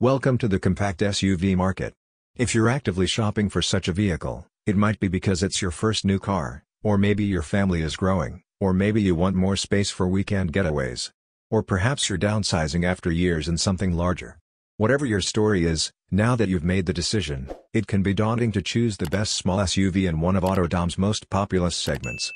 Welcome to the compact SUV market. If you're actively shopping for such a vehicle, it might be because it's your first new car, or maybe your family is growing, or maybe you want more space for weekend getaways. Or perhaps you're downsizing after years in something larger. Whatever your story is, now that you've made the decision, it can be daunting to choose the best small SUV in one of Autodom's most populous segments.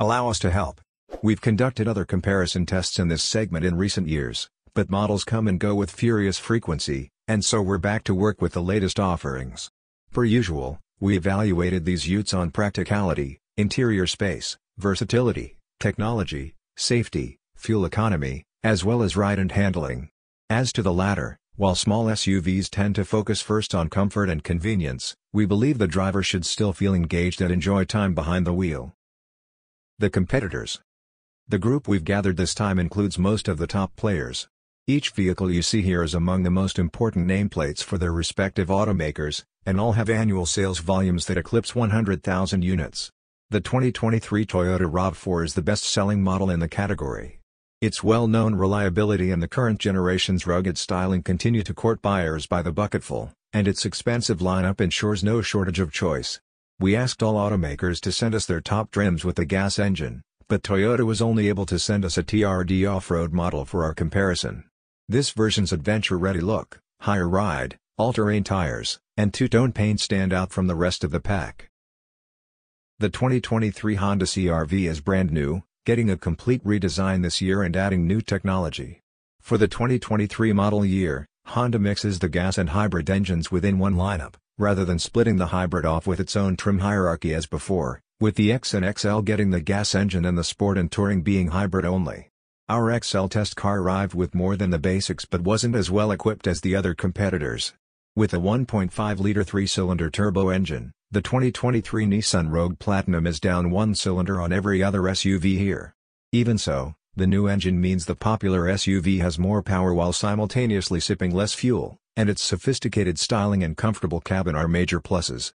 Allow us to help. We've conducted other comparison tests in this segment in recent years, but models come and go with furious frequency, and so we're back to work with the latest offerings. Per usual, we evaluated these utes on practicality, interior space, versatility, technology, safety, fuel economy, as well as ride and handling. As to the latter, while small SUVs tend to focus first on comfort and convenience, we believe the driver should still feel engaged and enjoy time behind the wheel. The competitors. The group we've gathered this time includes most of the top players. Each vehicle you see here is among the most important nameplates for their respective automakers, and all have annual sales volumes that eclipse 100,000 units. The 2023 Toyota RAV4 is the best-selling model in the category. Its well-known reliability and the current generation's rugged styling continue to court buyers by the bucketful, and its expansive lineup ensures no shortage of choice. We asked all automakers to send us their top trims with the gas engine, but Toyota was only able to send us a TRD off-road model for our comparison. This version's adventure-ready look, higher ride, all-terrain tires, and two-tone paint stand out from the rest of the pack. The 2023 Honda CR-V is brand new, getting a complete redesign this year and adding new technology. For the 2023 model year, Honda mixes the gas and hybrid engines within one lineup, rather than splitting the hybrid off with its own trim hierarchy as before, with the X and XL getting the gas engine and the Sport and Touring being hybrid only. Our XL test car arrived with more than the basics but wasn't as well equipped as the other competitors. With a 1.5-liter 3-cylinder turbo engine, the 2023 Nissan Rogue Platinum is down one cylinder on every other SUV here. Even so, the new engine means the popular SUV has more power while simultaneously sipping less fuel, and its sophisticated styling and comfortable cabin are major pluses.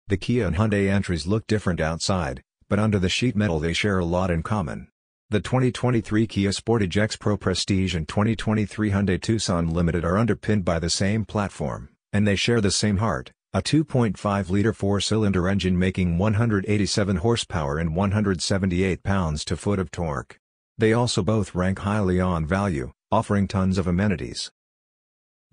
The Kia and Hyundai entries look different outside, but under the sheet metal they share a lot in common. The 2023 Kia Sportage X Pro Prestige and 2023 Hyundai Tucson Limited are underpinned by the same platform, and they share the same heart, a 2.5-liter 4-cylinder engine making 187 horsepower and 178 pounds-to-foot of torque. They also both rank highly on value, offering tons of amenities.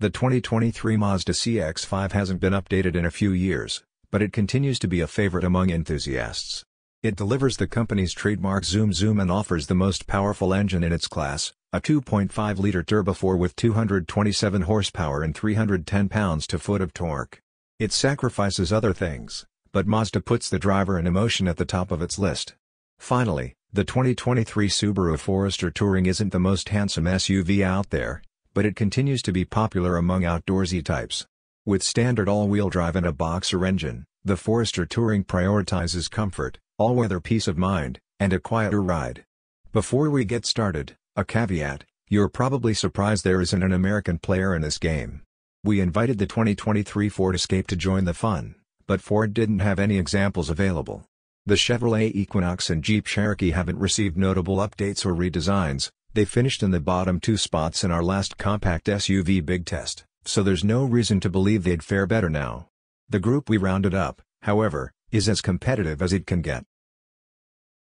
The 2023 Mazda CX-5 hasn't been updated in a few years, but it continues to be a favorite among enthusiasts. It delivers the company's trademark zoom and offers the most powerful engine in its class, a 2.5-liter turbo 4 with 227 horsepower and 310 pounds-to-foot of torque. It sacrifices other things, but Mazda puts the driver and emotion at the top of its list. Finally, the 2023 Subaru Forester Touring isn't the most handsome SUV out there, but it continues to be popular among outdoorsy types. With standard all-wheel drive and a boxer engine, the Forester Touring prioritizes comfort, all-weather peace of mind, and a quieter ride. Before we get started, a caveat: you're probably surprised there isn't an American player in this game. We invited the 2023 Ford Escape to join the fun, but Ford didn't have any examples available. The Chevrolet Equinox and Jeep Cherokee haven't received notable updates or redesigns. They finished in the bottom two spots in our last compact SUV big test, so there's no reason to believe they'd fare better now. The group we rounded up, however, is as competitive as it can get.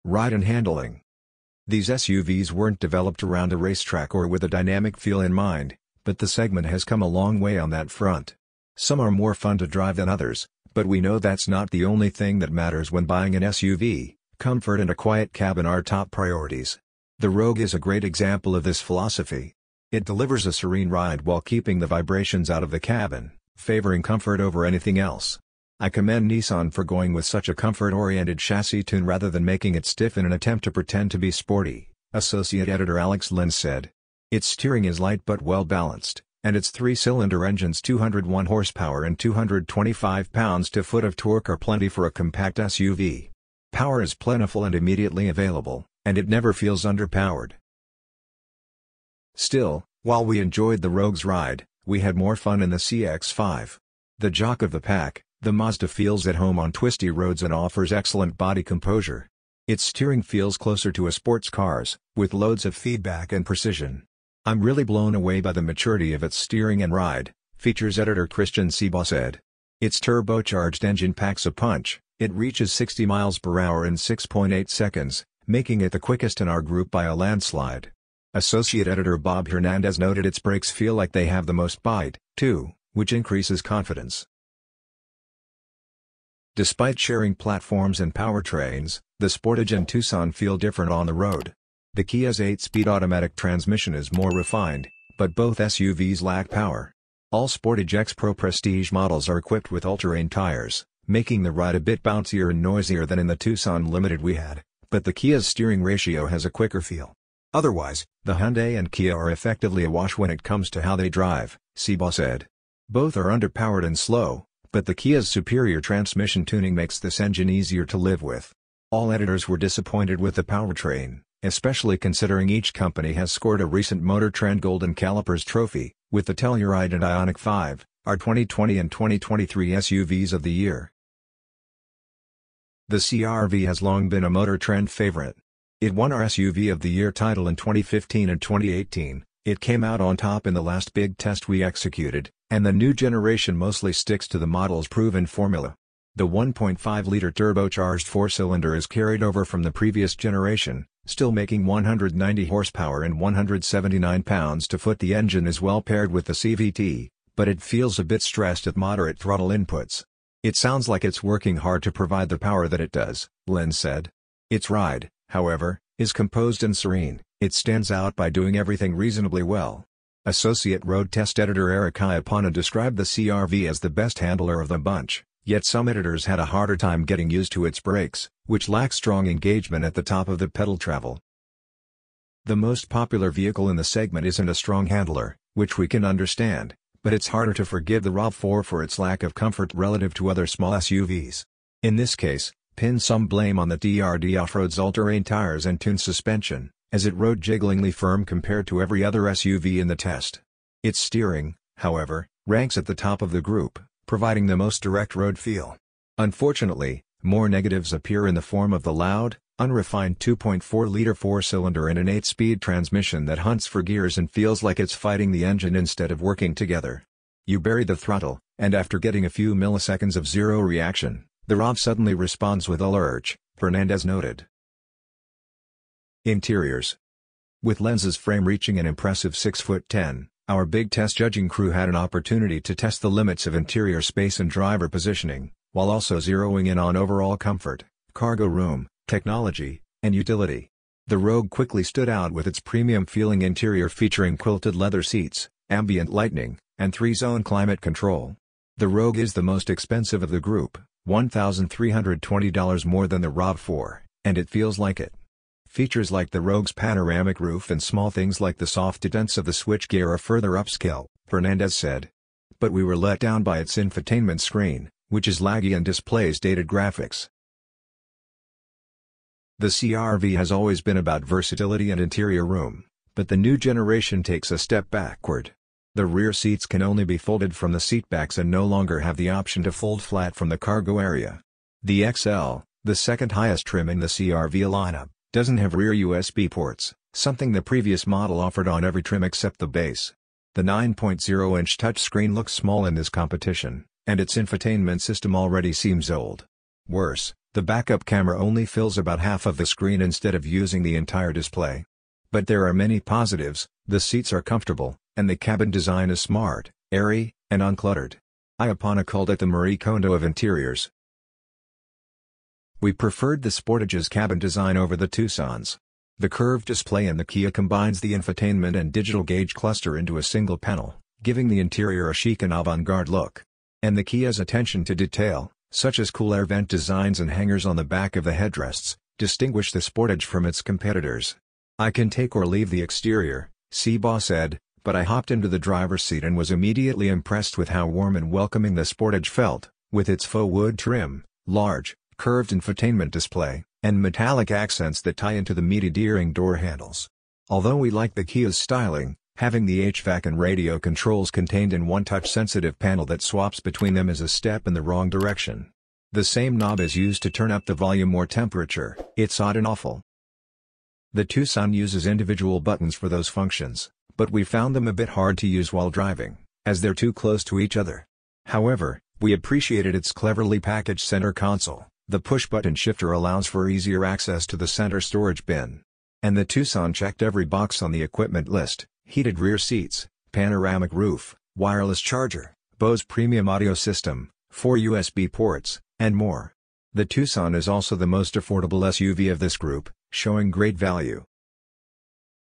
Ride and handling. These SUVs weren't developed around a racetrack or with a dynamic feel in mind, but the segment has come a long way on that front. Some are more fun to drive than others, but we know that's not the only thing that matters when buying an SUV. Comfort and a quiet cabin are top priorities. The Rogue is a great example of this philosophy. It delivers a serene ride while keeping the vibrations out of the cabin, favoring comfort over anything else. I commend Nissan for going with such a comfort-oriented chassis tune rather than making it stiff in an attempt to pretend to be sporty, Associate Editor Alex Lynn said. Its steering is light but well balanced, and its 3-cylinder engine's 201 horsepower and 225 pounds-to-foot of torque are plenty for a compact SUV. Power is plentiful and immediately available, and it never feels underpowered. Still, while we enjoyed the Rogue's ride, we had more fun in the CX-5. The jock of the pack, the Mazda feels at home on twisty roads and offers excellent body composure. Its steering feels closer to a sports car's, with loads of feedback and precision. "I'm really blown away by the maturity of its steering and ride," features editor Christian Seabaugh said. "Its turbocharged engine packs a punch. It reaches 60 miles per hour in 6.8 seconds, making it the quickest in our group by a landslide." Associate editor Bob Hernandez noted its brakes feel like they have the most bite, too, which increases confidence. Despite sharing platforms and powertrains, the Sportage and Tucson feel different on the road. The Kia's 8-speed automatic transmission is more refined, but both SUVs lack power. All Sportage X Pro Prestige models are equipped with all-terrain tires, making the ride a bit bouncier and noisier than in the Tucson Limited we had, but the Kia's steering ratio has a quicker feel. Otherwise, the Hyundai and Kia are effectively awash when it comes to how they drive, Seabaugh said. Both are underpowered and slow, but the Kia's superior transmission tuning makes this engine easier to live with. All editors were disappointed with the powertrain, especially considering each company has scored a recent Motor Trend Golden Calipers trophy, with the Telluride and Ioniq 5, our 2020 and 2023 SUVs of the year. The CR-V has long been a Motor Trend favorite. It won our SUV of the Year title in 2015 and 2018, it came out on top in the last big test we executed, and the new generation mostly sticks to the model's proven formula. The 1.5-liter turbocharged four-cylinder is carried over from the previous generation, still making 190 horsepower and 179 pounds-to-foot. The engine is well paired with the CVT, but it feels a bit stressed at moderate throttle inputs. "It sounds like it's working hard to provide the power that it does," Len said. Its ride, however, is composed and serene. It stands out by doing everything reasonably well. Associate road test editor Eric Iapana described the CR-V as the best handler of the bunch, yet some editors had a harder time getting used to its brakes, which lack strong engagement at the top of the pedal travel. The most popular vehicle in the segment isn't a strong handler, which we can understand, but it's harder to forgive the RAV4 for its lack of comfort relative to other small SUVs. In this case, pin some blame on the DRD Off-Road's all-terrain tires and tuned suspension, as it rode jigglingly firm compared to every other SUV in the test. Its steering, however, ranks at the top of the group, providing the most direct road feel. Unfortunately, more negatives appear in the form of the loud, unrefined 2.4-liter four-cylinder and an 8-speed transmission that hunts for gears and feels like it's fighting the engine instead of working together. You bury the throttle, and after getting a few milliseconds of zero reaction, the RAV suddenly responds with a lurch, Fernandez noted. Interiors. With Lenz's frame reaching an impressive 6'10", our big test judging crew had an opportunity to test the limits of interior space and driver positioning, while also zeroing in on overall comfort, cargo room, technology, and utility. The Rogue quickly stood out with its premium-feeling interior featuring quilted leather seats, ambient lighting, and 3-zone climate control. The Rogue is the most expensive of the group, $1,320 more than the RAV4, and it feels like it. Features like the Rogue's panoramic roof and small things like the soft dents of the switchgear are further upscale, Fernandez said. But we were let down by its infotainment screen, which is laggy and displays dated graphics. The CR-V has always been about versatility and interior room, but the new generation takes a step backward. The rear seats can only be folded from the seatbacks and no longer have the option to fold flat from the cargo area. The XL, the second highest trim in the CR-V lineup, doesn't have rear USB ports, something the previous model offered on every trim except the base. The 9.0-inch touchscreen looks small in this competition, and its infotainment system already seems old. Worse, the backup camera only fills about half of the screen instead of using the entire display. But there are many positives. The seats are comfortable, and the cabin design is smart, airy, and uncluttered. Iapana called it the Marie Kondo of interiors. We preferred the Sportage's cabin design over the Tucson's. The curved display in the Kia combines the infotainment and digital gauge cluster into a single panel, giving the interior a chic and avant-garde look. And the Kia's attention to detail, such as cool air vent designs and hangers on the back of the headrests, distinguish the Sportage from its competitors. "I can take or leave the exterior," Seabaugh said, "but I hopped into the driver's seat and was immediately impressed with how warm and welcoming the Sportage felt, with its faux wood trim, large, curved infotainment display, and metallic accents that tie into the meaty D-ring door handles. Although we like the Kia's styling, having the HVAC and radio controls contained in one touch-sensitive panel that swaps between them is a step in the wrong direction. The same knob is used to turn up the volume or temperature. It's odd and awful." The Tucson uses individual buttons for those functions, but we found them a bit hard to use while driving, as they're too close to each other. However, we appreciated its cleverly packaged center console. The push-button shifter allows for easier access to the center storage bin. And the Tucson checked every box on the equipment list: heated rear seats, panoramic roof, wireless charger, Bose premium audio system, 4 USB ports, and more. The Tucson is also the most affordable SUV of this group, showing great value.